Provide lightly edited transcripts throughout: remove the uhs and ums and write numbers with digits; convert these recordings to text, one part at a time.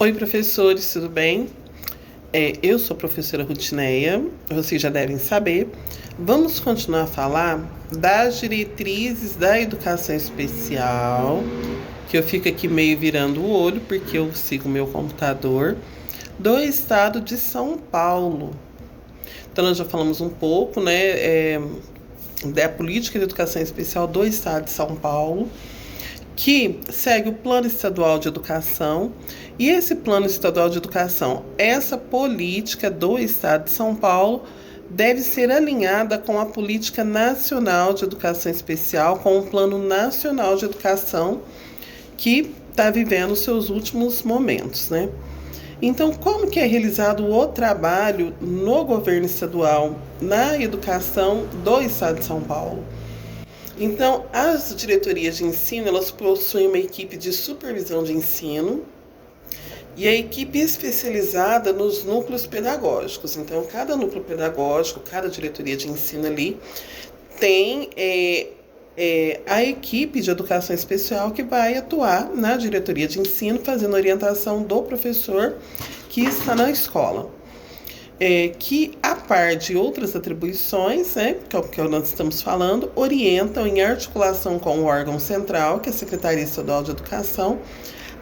Oi, professores, tudo bem? Eu sou a professora Rutineia, vocês já devem saber. Vamos continuar a falar das diretrizes da educação especial, que eu fico aqui meio virando o olho, porque eu sigo o meu computador, do estado de São Paulo. Então, nós já falamos um pouco, da política de educação especial do estado de São Paulo, que segue o Plano Estadual de Educação. E esse Plano Estadual de Educação, essa política do Estado de São Paulo, deve ser alinhada com a Política Nacional de Educação Especial, com o Plano Nacional de Educação, que está vivendo seus últimos momentos, né? Então, como que é realizado o trabalho no governo estadual, na educação do Estado de São Paulo? Então, as diretorias de ensino, elas possuem uma equipe de supervisão de ensino e a equipe especializada nos núcleos pedagógicos. Então, cada núcleo pedagógico, cada diretoria de ensino ali, tem a equipe de educação especial que vai atuar na diretoria de ensino, fazendo orientação do professor que está na escola. Que, a par de outras atribuições, que é o que nós estamos falando, orientam em articulação com o órgão central, que é a Secretaria Estadual de Educação,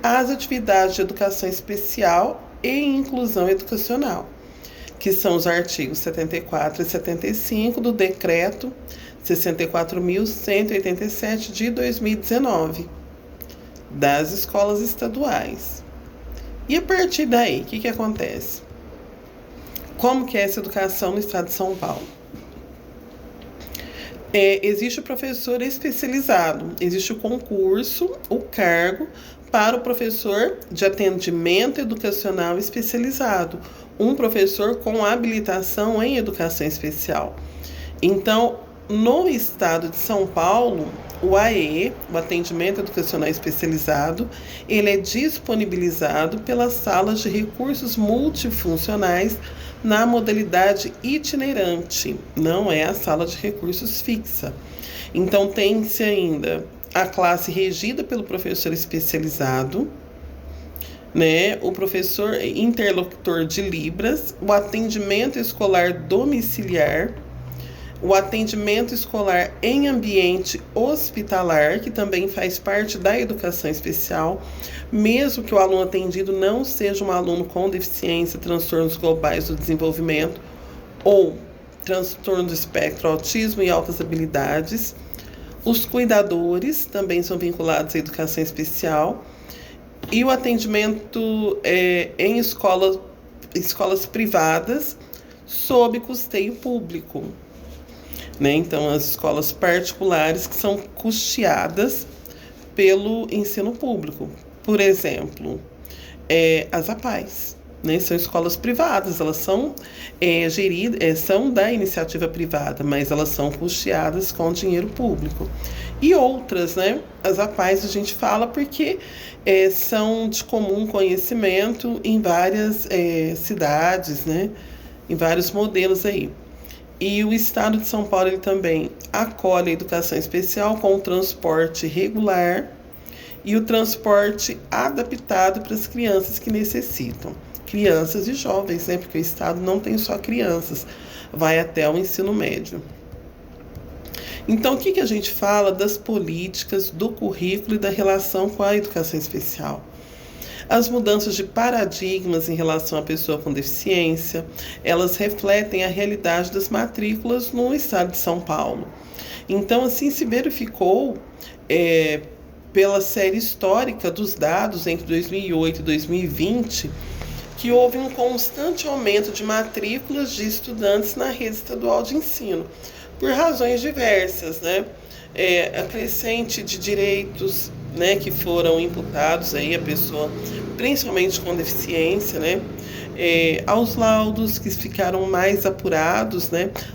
as atividades de educação especial e inclusão educacional, que são os artigos 74 e 75 do Decreto 64.187 de 2019, das escolas estaduais. E a partir daí, o que acontece? Como que é essa educação no estado de São Paulo? Existe o professor especializado, existe o concurso, o cargo para o professor de atendimento educacional especializado, um professor com habilitação em educação especial. Então, no estado de São Paulo, o AEE, o Atendimento Educacional Especializado, ele é disponibilizado pelas salas de recursos multifuncionais na modalidade itinerante, não é a sala de recursos fixa. Então, tem-se ainda a classe regida pelo professor especializado, o professor interlocutor de Libras, o atendimento escolar domiciliar, o atendimento escolar em ambiente hospitalar, que também faz parte da educação especial, mesmo que o aluno atendido não seja um aluno com deficiência, transtornos globais do desenvolvimento ou transtorno do espectro autismo e altas habilidades. Os cuidadores também são vinculados à educação especial e o atendimento em escolas privadas sob custeio público. Então, as escolas particulares que são custeadas pelo ensino público. Por exemplo, as APAES, são escolas privadas, elas são geridas, são da iniciativa privada, mas elas são custeadas com dinheiro público. E outras, as APAES a gente fala porque são de comum conhecimento em várias cidades, em vários modelos aí. E o estado de São Paulo ele também acolhe a educação especial com o transporte regular e o transporte adaptado para as crianças que necessitam. Crianças e jovens, porque o estado não tem só crianças, vai até o ensino médio. Então, o que a gente fala das políticas, do currículo e da relação com a educação especial? As mudanças de paradigmas em relação à pessoa com deficiência, elas refletem a realidade das matrículas no estado de São Paulo. Então, assim, se verificou pela série histórica dos dados entre 2008 e 2020, que houve um constante aumento de matrículas de estudantes na rede estadual de ensino, por razões diversas, a crescente de direitos que foram imputados aí a pessoa, principalmente com deficiência, aos laudos que ficaram mais apurados,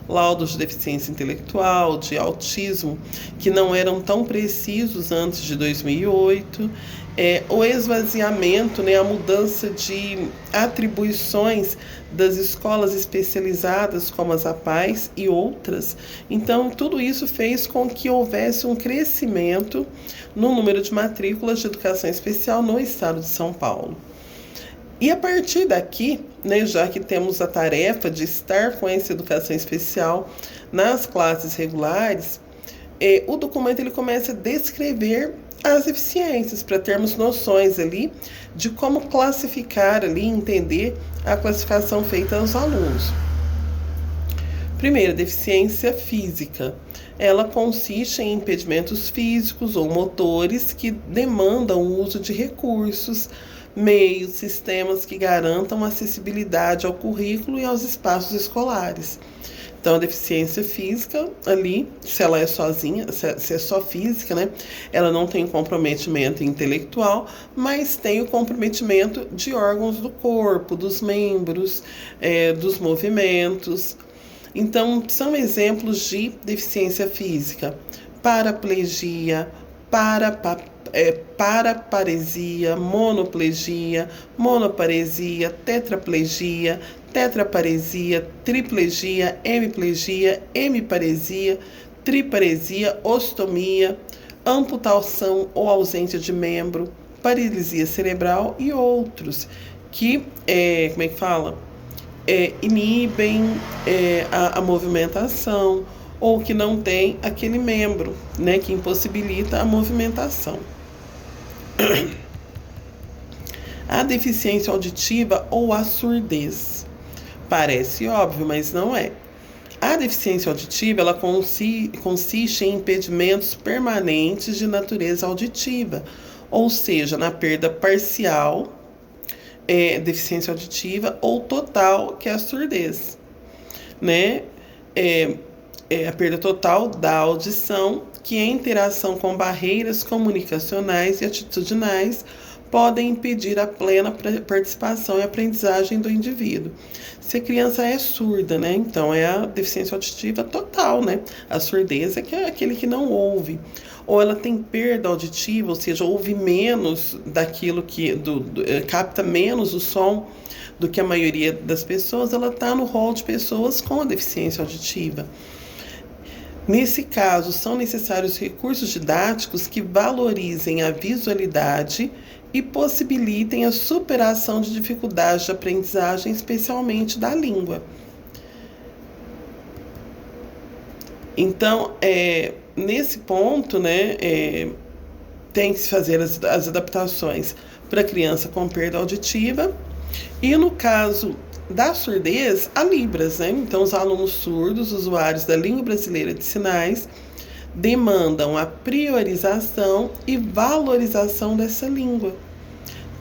laudos de deficiência intelectual, de autismo, que não eram tão precisos antes de 2008, o esvaziamento, a mudança de atribuições das escolas especializadas, como as APAES e outras. Então, tudo isso fez com que houvesse um crescimento no número de matrículas de educação especial no estado de São Paulo. E a partir daqui, né, já que temos a tarefa de estar com essa educação especial nas classes regulares, o documento ele começa a descrever as deficiências, para termos noções ali de como classificar ali, entender a classificação feita aos alunos. Primeiro, deficiência física. Ela consiste em impedimentos físicos ou motores que demandam o uso de recursos, meios, sistemas que garantam acessibilidade ao currículo e aos espaços escolares. Então, a deficiência física ali, se ela é sozinha, se é só física, né? Ela não tem comprometimento intelectual, mas tem o comprometimento de órgãos do corpo, dos membros, dos movimentos. Então, são exemplos de deficiência física: paraplegia, paraparesia, monoplegia, monoparesia, tetraplegia, tetraparesia, triplegia, hemiparesia, triparesia, ostomia, amputação ou ausência de membro, paralisia cerebral e outros que, inibem a movimentação ou que não tem aquele membro, né, que impossibilita a movimentação. A deficiência auditiva ou a surdez. Parece óbvio, mas não é. A deficiência auditiva ela consiste em impedimentos permanentes de natureza auditiva, ou seja, na perda parcial, deficiência auditiva, ou total, que é a surdez, né? A perda total da audição, que em interação com barreiras comunicacionais e atitudinais podem impedir a plena participação e aprendizagem do indivíduo. Se a criança é surda, né? Então é a deficiência auditiva total, né? A surdez é aquele que não ouve. Ou ela tem perda auditiva, ou seja, ouve menos daquilo que capta menos o som do que a maioria das pessoas, ela está no rol de pessoas com a deficiência auditiva. Nesse caso, são necessários recursos didáticos que valorizem a visualidade e possibilitem a superação de dificuldades de aprendizagem, especialmente da língua. Então, nesse ponto, né, tem que se fazer as adaptações para a criança com perda auditiva. E no caso da surdez, a Libras, né? Então, os alunos surdos, usuários da língua brasileira de sinais, demandam a priorização e valorização dessa língua.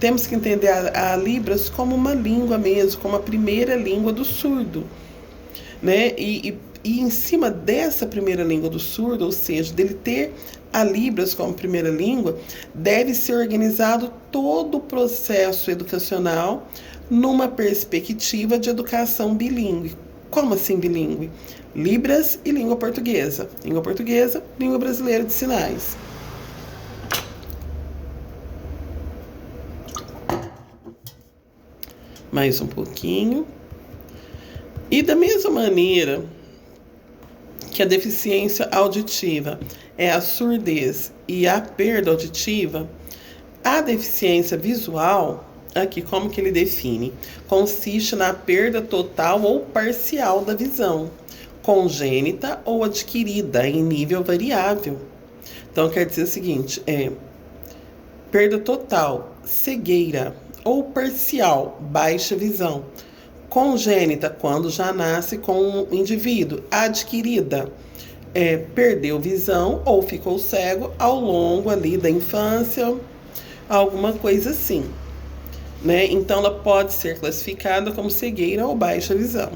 Temos que entender a Libras como uma língua mesmo, como a primeira língua do surdo, né? E em cima dessa primeira língua do surdo, ou seja, dele ter a Libras como primeira língua, deve ser organizado todo o processo educacional numa perspectiva de educação bilíngue. Como assim bilíngue? Libras e língua portuguesa. Língua portuguesa, língua brasileira de sinais. Mais um pouquinho. E da mesma maneira que a deficiência auditiva é a surdez e a perda auditiva, a deficiência visual, aqui como que ele define? Consiste na perda total ou parcial da visão, congênita ou adquirida em nível variável. Então quer dizer o seguinte, perda total, cegueira, ou parcial, baixa visão. Congênita, quando já nasce com o indivíduo. Adquirida, perdeu visão ou ficou cego ao longo ali da infância, alguma coisa assim, né? Então ela pode ser classificada como cegueira ou baixa visão.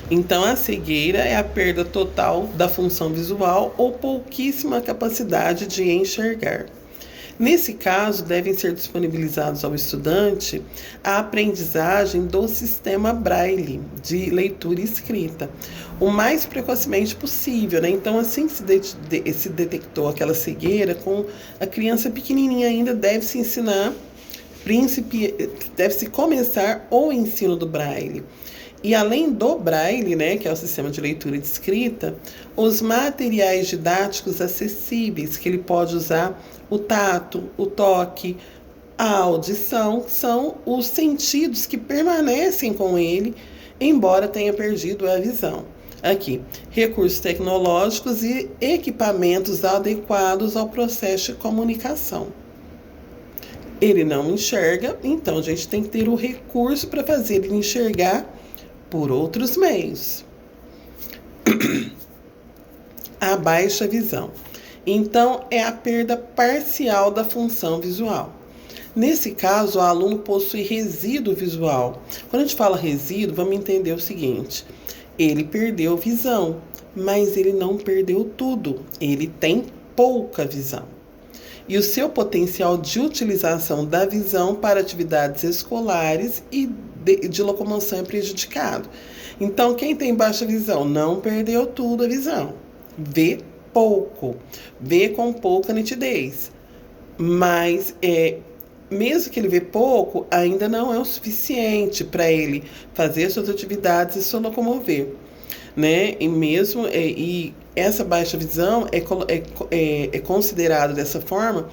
Então a cegueira é a perda total da função visual ou pouquíssima capacidade de enxergar. Nesse caso, devem ser disponibilizados ao estudante a aprendizagem do sistema Braille, de leitura e escrita, o mais precocemente possível, né? Então, assim que se detectou aquela cegueira, com a criança pequenininha ainda, deve-se ensinar, deve-se começar o ensino do Braille. E além do Braille, né, que é o sistema de leitura e de escrita, os materiais didáticos acessíveis que ele pode usar, o tato, o toque, A audição são os sentidos que permanecem com ele, embora tenha perdido a visão. Aqui, recursos tecnológicos e equipamentos adequados ao processo de comunicação. Ele não enxerga, então a gente tem que ter o recurso para fazer ele enxergar por outros meios. A baixa visão. Então, é a perda parcial da função visual. Nesse caso, o aluno possui resíduo visual. Quando a gente fala resíduo, vamos entender o seguinte: ele perdeu visão, mas ele não perdeu tudo. Ele tem pouca visão. E o seu potencial de utilização da visão para atividades escolares e de locomoção é prejudicado. Então, quem tem baixa visão não perdeu tudo a visão. Vê pouco, vê com pouca nitidez. Mas, mesmo que ele vê pouco, ainda não é o suficiente para ele fazer suas atividades e se locomover, né? E essa baixa visão é considerada dessa forma,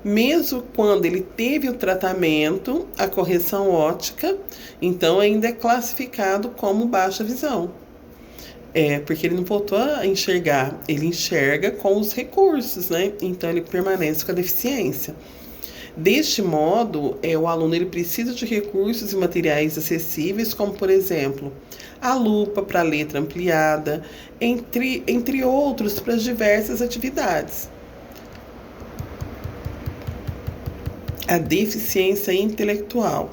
mesmo quando ele teve o tratamento, a correção óptica, então ainda é classificado como baixa visão. Porque ele não voltou a enxergar, ele enxerga com os recursos, né? Então ele permanece com a deficiência. Deste modo, o aluno ele precisa de recursos e materiais acessíveis, como, por exemplo, a lupa para letra ampliada, entre outros, para diversas atividades. A deficiência intelectual.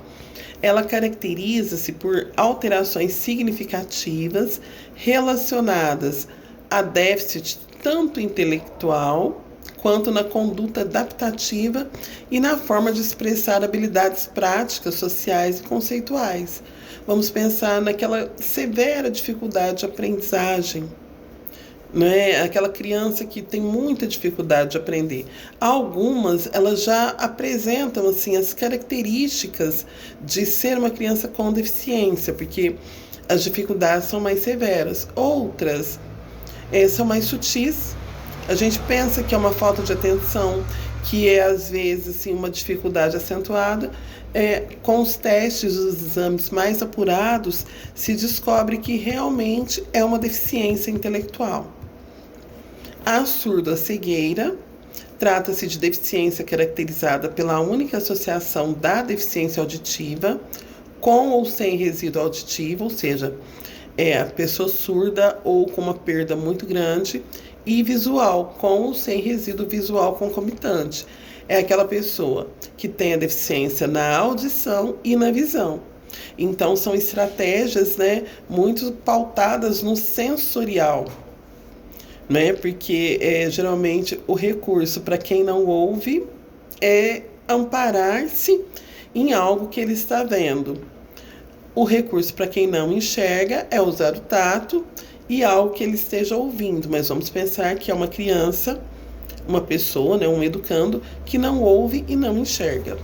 Ela caracteriza-se por alterações significativas relacionadas a déficit tanto intelectual quanto na conduta adaptativa e na forma de expressar habilidades práticas, sociais e conceituais. Vamos pensar naquela severa dificuldade de aprendizagem, né? Aquela criança que tem muita dificuldade de aprender. Algumas, elas já apresentam assim, as características de ser uma criança com deficiência, porque as dificuldades são mais severas. Outras são mais sutis. A gente pensa que é uma falta de atenção, que é, às vezes, assim, uma dificuldade acentuada. Com os testes, os exames mais apurados, se descobre que realmente é uma deficiência intelectual. A surdo-cegueira trata-se de deficiência caracterizada pela única associação da deficiência auditiva com ou sem resíduo auditivo, ou seja, a pessoa surda ou com uma perda muito grande, e visual, com ou sem resíduo visual concomitante. É aquela pessoa que tem a deficiência na audição e na visão. Então, são estratégias, né, muito pautadas no sensorial, né? Porque geralmente o recurso para quem não ouve é amparar-se em algo que ele está vendo. O recurso para quem não enxerga é usar o tato e algo que ele esteja ouvindo. Mas vamos pensar que é uma criança, uma pessoa, né, um educando, que não ouve e não enxerga.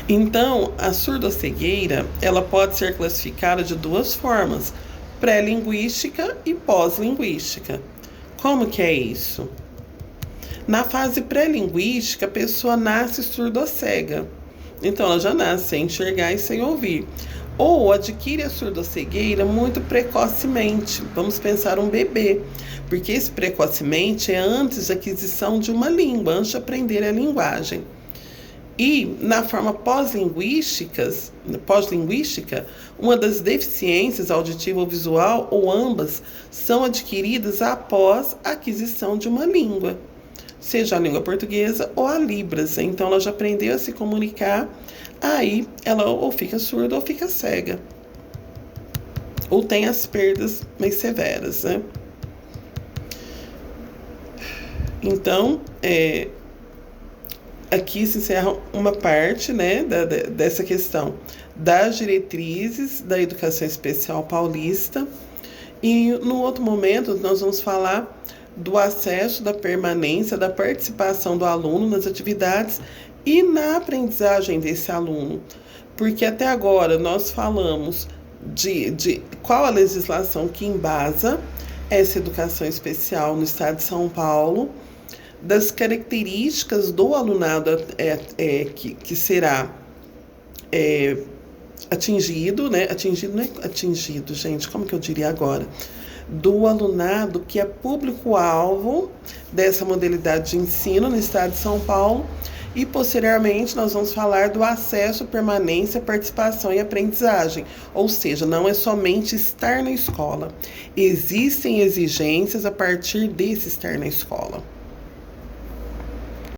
Então, a surdo-cegueira, ela pode ser classificada de duas formas: pré-linguística e pós-linguística. Como que é isso? Na fase pré-linguística, a pessoa nasce surdo-cega. Então, ela já nasce sem enxergar e sem ouvir. Ou adquire a surdo-cegueira muito precocemente. Vamos pensar um bebê, porque esse precocemente é antes da aquisição de uma língua, antes de aprender a linguagem. E na forma pós-linguística, uma das deficiências auditiva ou visual, ou ambas, são adquiridas após a aquisição de uma língua, seja a língua portuguesa ou a Libras. Então ela já aprendeu a se comunicar, aí ela ou fica surda ou fica cega, ou tem as perdas mais severas, né? Então, aqui se encerra uma parte, né, dessa questão das diretrizes da educação especial paulista. E no outro momento nós vamos falar do acesso, da permanência, da participação do aluno nas atividades e na aprendizagem desse aluno. Porque até agora nós falamos de qual a legislação que embasa essa educação especial no estado de São Paulo, das características do alunado que será atingido, né? Atingido não é atingido, gente, como que eu diria agora? Do alunado que é público-alvo dessa modalidade de ensino no estado de São Paulo. E, posteriormente, nós vamos falar do acesso, permanência, participação e aprendizagem. Ou seja, não é somente estar na escola. Existem exigências a partir desse estar na escola.